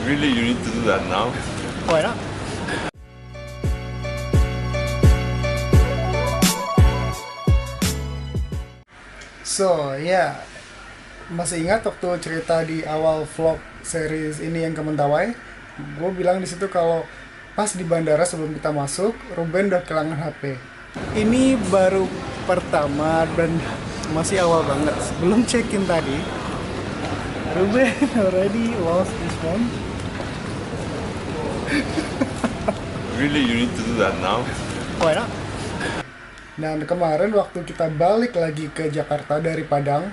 Really, you need to do that now? Why not? So, ya, masih ingat waktu cerita di awal vlog series ini yang ke Mentawai? Gue bilang di situ kalau pas di bandara sebelum kita masuk, Ruben udah kehilangan HP. Ini baru pertama dan masih awal banget. Sebelum check-in tadi, Ruben already lost his phone. Really, you need to do that now? Why not? Dan kemarin waktu kita balik lagi ke Jakarta dari Padang,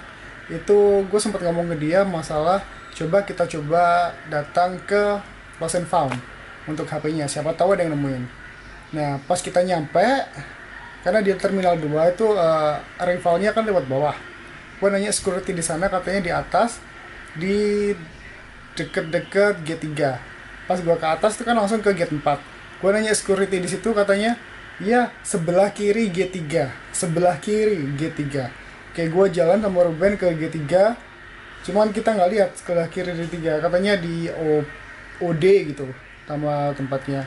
itu gue sempat ngomong ke dia masalah kita coba datang ke Lost and Found untuk HP-nya, siapa tahu ada yang nemuin. Nah, pas kita nyampe, karena di Terminal 2 itu rivalnya kan lewat bawah. Gue nanya security di sana, katanya di atas, di deket-deket G3. Pas gue ke atas itu kan langsung ke Gate 4. Gue nanya security di situ, katanya iya, sebelah kiri G3. Sebelah kiri G3. Kayak gue jalan sama Ruben ke G3, cuman kita nggak lihat sebelah kiri G3. Katanya di OD gitu, sama tempatnya.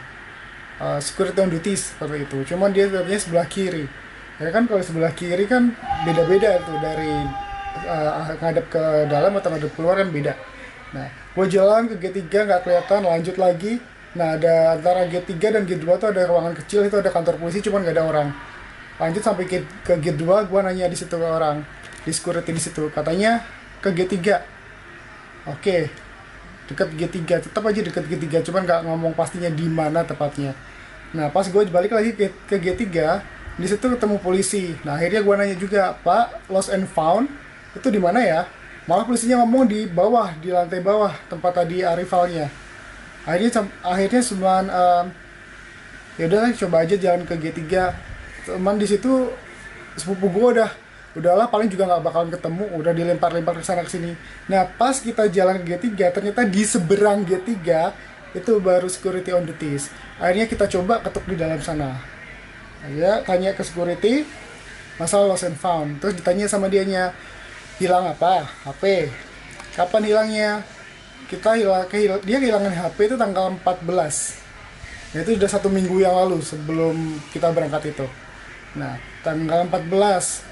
Security on duties seperti itu. Cuman dia katanya sebelah kiri. Ya kan kalau sebelah kiri kan beda-beda tuh, dari ngadep ke dalam atau ngadep keluar kan beda. Nah, gue jalan ke G3 nggak kelihatan, lanjut lagi. Nah, ada antara G3 dan G2 tuh ada ruangan kecil, itu ada kantor polisi, cuman nggak ada orang. Lanjut sampai ke G2, gue nanya di situ ke orang, di security di situ, katanya ke G3. Oke, dekat G3, tetap aja dekat G3, cuman nggak ngomong pastinya di mana tepatnya. Nah, pas gue balik lagi ke G3, di situ ketemu polisi. Nah, akhirnya gue nanya juga, Pak, Lost and Found itu di mana ya? Malah polisinya ngomong di bawah, di lantai bawah tempat tadi rivalnya. Akhirnya cuman ya udah coba aja jalan ke G3. Teman di situ sepupu gue udahlah paling juga nggak bakalan ketemu, udah dilempar-lempar ke sana ke sini. Nah, pas kita jalan ke G3, ternyata di seberang G3 itu baru security on duties. Akhirnya kita coba ketuk di dalam sana. Ya, tanya ke security masalah Lost and Found. Terus ditanya sama dianya, hilang apa? HP. Kapan hilangnya? Dia kehilangan HP itu tanggal 14. Nah, itu sudah 1 minggu yang lalu sebelum kita berangkat itu. Nah, tanggal 14.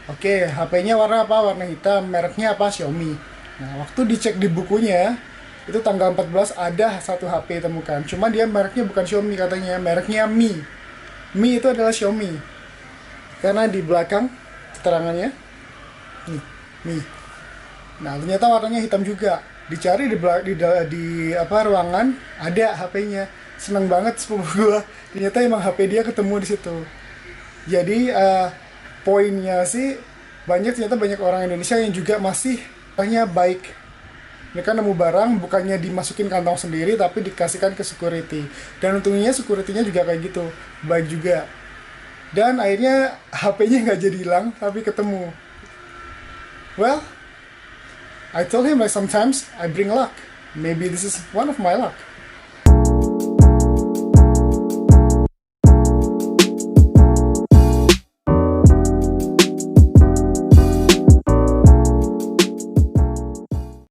Oke, HP-nya warna apa? Warna hitam. Mereknya apa? Xiaomi. Nah, waktu dicek di bukunya, itu tanggal 14 ada satu HP temukan. Cuma dia mereknya bukan Xiaomi katanya, mereknya Mi. Mi itu adalah Xiaomi. Karena di belakang keterangannya nih, Mi. Nah, ternyata warnanya hitam juga. Dicari di ruangan, ada HP-nya. Seneng banget sepupu gua. Ternyata emang HP dia ketemu di situ. Jadi poinnya sih ternyata banyak orang Indonesia yang juga masih hanya baik. Mereka nemu barang bukannya dimasukin kantong sendiri, tapi dikasihkan ke security. Dan untungnya security-nya juga kayak gitu, baik juga. Dan akhirnya HP-nya nggak jadi hilang, tapi ketemu. Well, I told him like sometimes I bring luck. Maybe this is one of my luck.